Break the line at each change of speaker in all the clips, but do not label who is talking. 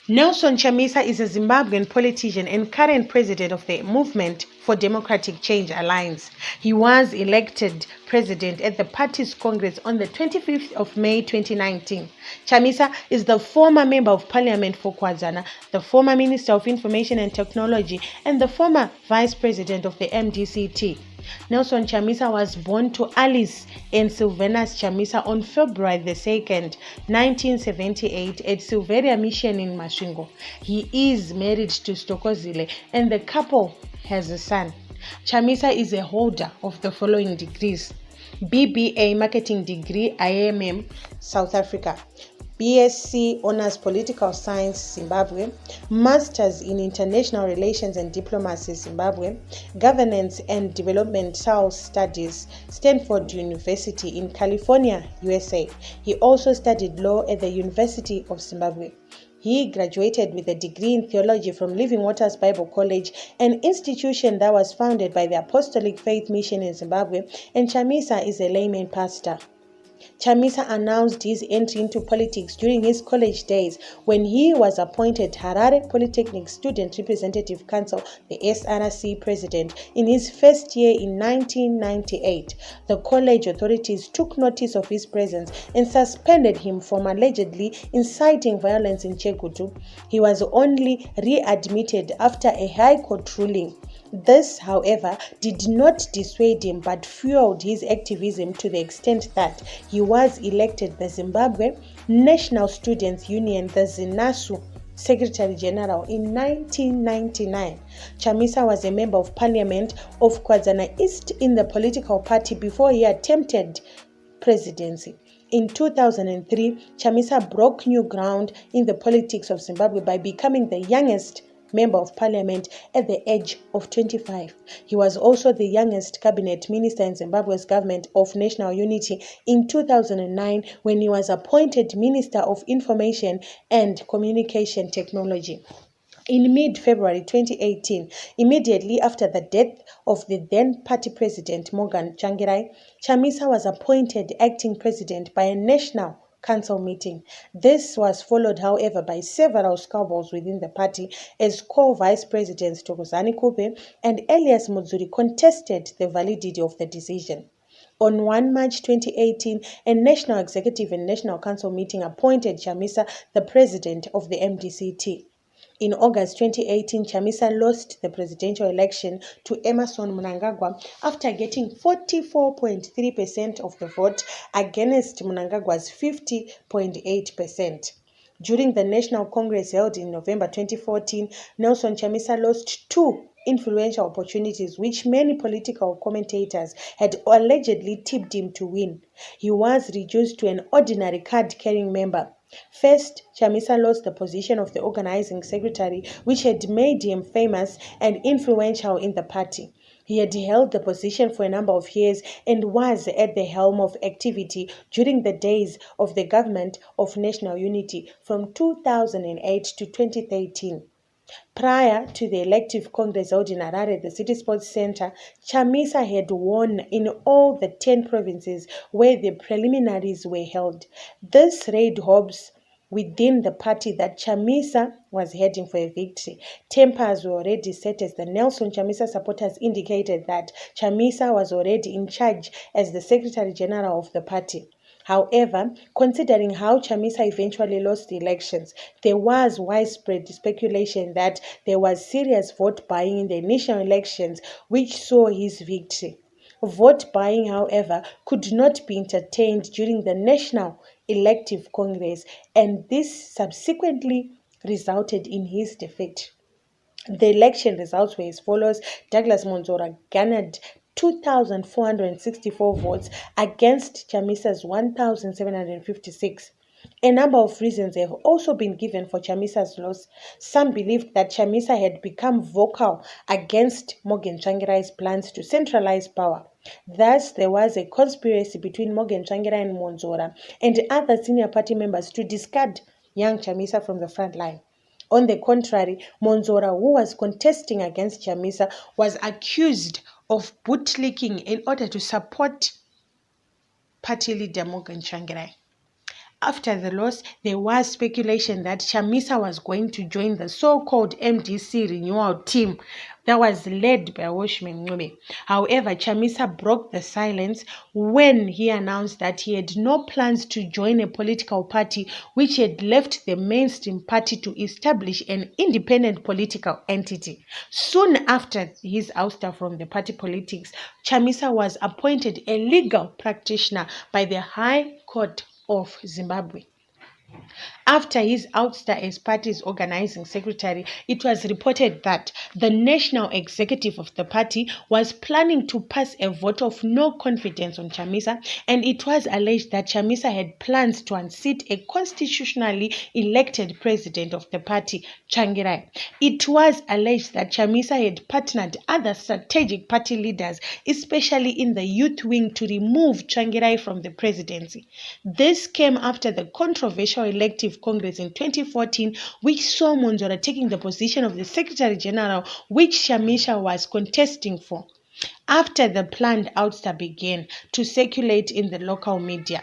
Nelson Chamisa is a Zimbabwean politician and current president of the Movement for Democratic Change Alliance. He was elected president at the party's Congress on the 25th of May 2019. Chamisa is the former member of Parliament for Kuwadzana, the former Minister of Information and Technology, and the former vice president of the MDC-T. Nelson Chamisa was born to Alice and Sylvanus Chamisa on February 2nd, 1978 at Silveira Mission in Masvingo. He is married to Sithokozile and the couple has a son. Chamisa is a holder of the following degrees: BBA Marketing Degree IMM, South Africa; BSc Honours Political Science, Zimbabwe; Masters in International Relations and Diplomacy, Zimbabwe; Governance and Developmental Studies, Stanford University in California, USA. He also studied law at the University of Zimbabwe. He graduated with a degree in Theology from Living Waters Bible College, an institution that was founded by the Apostolic Faith Mission in Zimbabwe, and Chamisa is a layman pastor. Chamisa announced his entry into politics during his college days when he was appointed Harare Polytechnic Student Representative Council, the SRC president, in his first year in 1998. The college authorities took notice of his presence and suspended him from allegedly inciting violence in Chegutu. He was only readmitted after a High Court ruling. This, however, did not dissuade him but fueled his activism to the extent that he was elected the Zimbabwe National Students Union, the ZINASU, Secretary General in 1999. Chamisa was a member of Parliament of Kuwadzana East in the political party before he attempted presidency. In 2003, Chamisa broke new ground in the politics of Zimbabwe by becoming the youngest member of Parliament at the age of 25. He was also the youngest cabinet minister in Zimbabwe's government of national unity in 2009 when he was appointed Minister of Information and Communication Technology. In mid-February 2018, immediately after the death of the then party president Morgan Tsvangirai, Chamisa was appointed acting president by a national council meeting. This was followed, however, by several squabbles within the party as co-vice presidents Thokozani Kupe and Elias Mudzuri contested the validity of the decision. On 1 March 2018, a National Executive and National Council meeting appointed Chamisa the president of the MDC-T. In August 2018, Chamisa lost the presidential election to Emmerson Mnangagwa after getting 44.3% of the vote against Mnangagwa's 50.8%. During the National Congress held in November 2014, Nelson Chamisa lost two influential opportunities which many political commentators had allegedly tipped him to win. He was reduced to an ordinary card-carrying member. First, Chamisa lost the position of the organizing secretary, which had made him famous and influential in the party. He had held the position for a number of years and was at the helm of activity during the days of the Government of National Unity from 2008 to 2013. Prior to the elective Congress held in Harare, the City Sports Center, Chamisa had won in all the 10 provinces where the preliminaries were held. This raised hopes within the party that Chamisa was heading for a victory. Tempers were already set as the Nelson Chamisa supporters indicated that Chamisa was already in charge as the Secretary General of the party. However, considering how Chamisa eventually lost the elections, there was widespread speculation that there was serious vote buying in the initial elections, which saw his victory. Vote buying, however, could not be entertained during the National Elective Congress, and this subsequently resulted in his defeat. The election results were as follows. Douglas Monzora garnered 2,464 votes against Chamisa's 1,756. A number of reasons have also been given for Chamisa's loss. Some believed that Chamisa had become vocal against Morgan Tsvangirai's plans to centralize power. Thus, there was a conspiracy between Morgan Tsvangirai and Monzora and other senior party members to discard young Chamisa from the front line. On the contrary, Monzora, who was contesting against Chamisa, was accused of bootlicking in order to support party leader Morgan Tsvangirai. After the loss, there was speculation that Chamisa was going to join the so-called MDC renewal team that was led by Washman Ncube. However, Chamisa broke the silence when he announced that he had no plans to join a political party which had left the mainstream party to establish an independent political entity. Soon after his ouster from the party politics, Chamisa was appointed a legal practitioner by the High Court of Zimbabwe. After his ouster as party's organizing secretary, it was reported that the national executive of the party was planning to pass a vote of no confidence on Chamisa, and it was alleged that Chamisa had plans to unseat a constitutionally elected president of the party, Tsvangirai. It was alleged that Chamisa had partnered other strategic party leaders, especially in the youth wing, to remove Tsvangirai from the presidency. This came after the controversial elective Congress in 2014, which saw Monzora taking the position of the Secretary General, which Chamisa was contesting for. After the planned ouster began to circulate in the local media,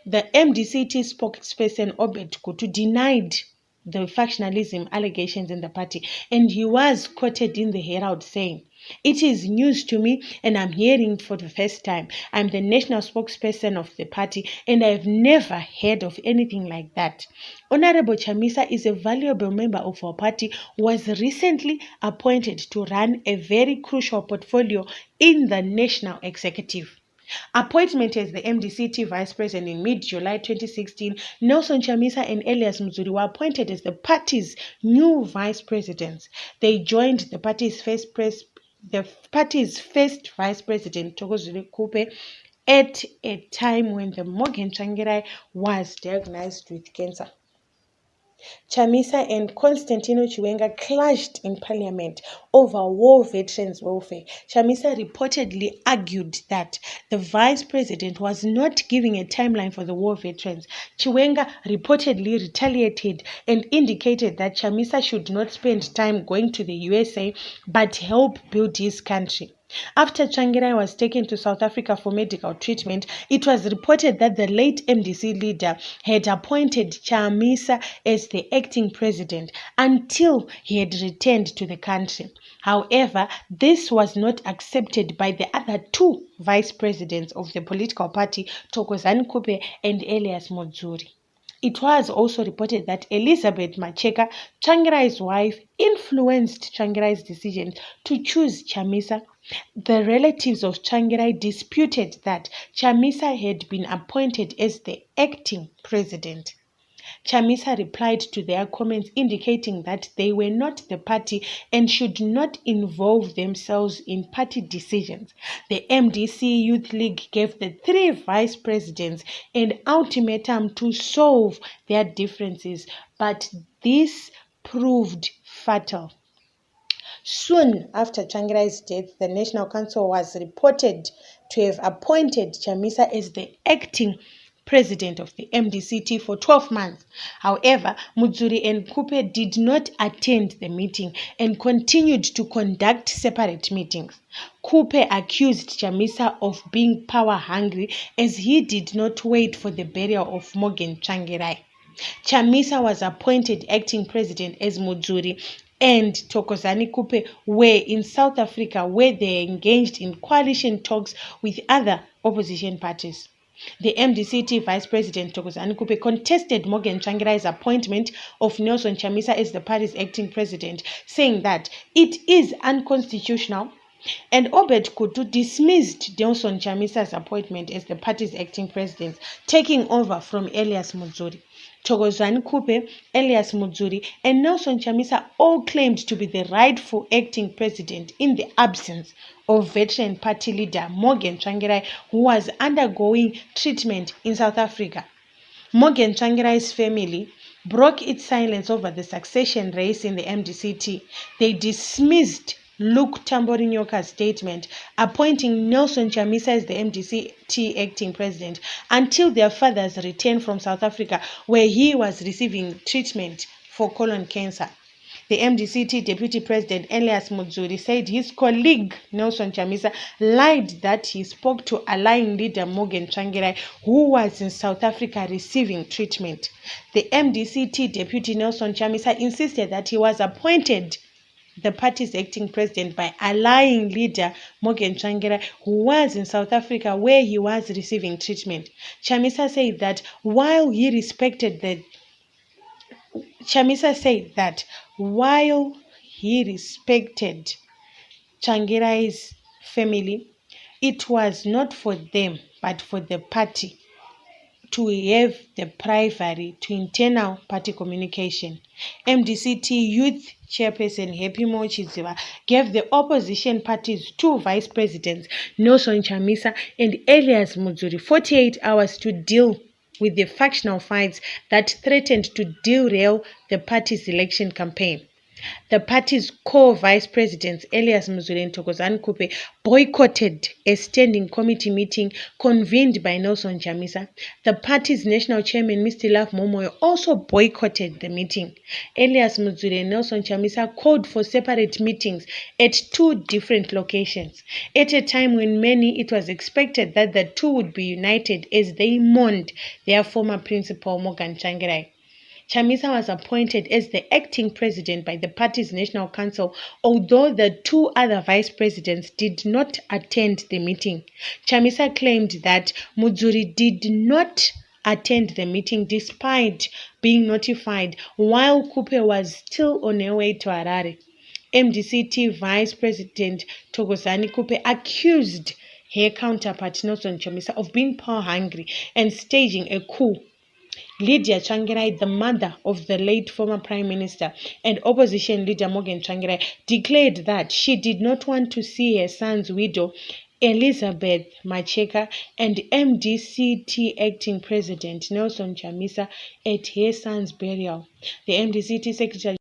the MDC-T spokesperson Obed Kutu denied the factionalism allegations in the party, and he was quoted in the Herald saying, "It is news to me and I'm hearing for the first time. I'm the national spokesperson of the party and I've never heard of anything like that. Honorable Chamisa is a valuable member of our party who was recently appointed to run a very crucial portfolio in the national executive." Appointment as the MDC-T vice president in mid-July 2016, Nelson Chamisa and Alias Muzuri were appointed as the party's new vice presidents. They joined the party's first vice president, Sithokozile Kupe, at a time when the Morgan Tsvangirai was diagnosed with cancer. Chamisa and Constantino Chiwenga clashed in Parliament over war veterans' welfare. Chamisa reportedly argued that the vice president was not giving a timeline for the war veterans. Chiwenga reportedly retaliated and indicated that Chamisa should not spend time going to the USA but help build his country. After Tsvangirai was taken to South Africa for medical treatment, it was reported that the late MDC leader had appointed Chamisa as the acting president until he had returned to the country. However, this was not accepted by the other two vice presidents of the political party, Thokozani Kupe and Elias Muzuri. It was also reported that Elizabeth Macheka, Tsvangirai's wife, influenced Tsvangirai's decision to choose Chamisa. The relatives of Tsvangirai disputed that Chamisa had been appointed as the acting president. Chamisa replied to their comments indicating that they were not the party and should not involve themselves in party decisions. The MDC Youth League gave the three vice presidents an ultimatum to solve their differences, but this proved fatal. Soon after Tsvangirai's death, the National Council was reported to have appointed Chamisa as the acting president of the MDC-T for 12 months. However, Muzuri and Kupe did not attend the meeting and continued to conduct separate meetings. Kupe accused Chamisa of being power-hungry as he did not wait for the burial of Morgan Tsvangirai. Chamisa was appointed acting president as Muzuri and Thokozani Kupe were in South Africa, where they engaged in coalition talks with other opposition parties. The MDC-T vice president Thokozani Kupe contested Morgan Tsvangirai's appointment of Nelson Chamisa as the party's acting president, saying that it is unconstitutional, and Obed Kutu dismissed Nelson Chamisa's appointment as the party's acting president, taking over from Elias Muzuri. Thokozani Kupe, Elias Muzuri, and Nelson Chamisa all claimed to be the rightful acting president in the absence of veteran party leader Morgan Tsvangirai, who was undergoing treatment in South Africa. Morgan Tsvangirai's family broke its silence over the succession race in the MDC-T. They dismissed Luke Tamborinyoka's statement appointing Nelson Chamisa as the MDC-T acting president until their fathers returned from South Africa, where he was receiving treatment for colon cancer. The MDC-T Deputy President Elias Mudzuri said his colleague Nelson Chamisa lied that he spoke to allying leader Morgan Tsvangirai, who was in South Africa receiving treatment. The MDC-T Deputy Nelson Chamisa insisted that he was appointed the party's acting president by allying leader Morgan Tsvangirai, who was in South Africa where he was receiving treatment. Chamisa said that while he respected Tsvangirai's family, it was not for them but for the party to have the primary to internal party communication. MDC-T Youth Chairperson Happy Mochiziva gave the opposition parties two vice presidents, Nelson Chamisa and Elias Mudzuri, 48 hours to deal with the factional fights that threatened to derail the party's election campaign. The party's co-vice presidents, Elias Mudzuri and Sithokozile, boycotted a standing committee meeting convened by Nelson Chamisa. The party's national chairman, Mr. Love Momoyo, also boycotted the meeting. Elias Mudzuri and Nelson Chamisa called for separate meetings at two different locations, at a time when it was expected that the two would be united as they mourned their former principal, Morgan Tsvangirai. Chamisa was appointed as the acting president by the party's National Council, although the two other vice presidents did not attend the meeting. Chamisa claimed that Mudzuri did not attend the meeting despite being notified while Kupe was still on her way to Harare. MDC-T Vice President Thokozani Kupe accused her counterpart Nelson Chamisa of being power-hungry and staging a coup. Lydia Tsvangirai, the mother of the late former Prime Minister and opposition leader Morgan Tsvangirai, declared that she did not want to see her son's widow, Elizabeth Macheka, and MDC-T acting president Nelson Chamisa at her son's burial. The MDC-T secretary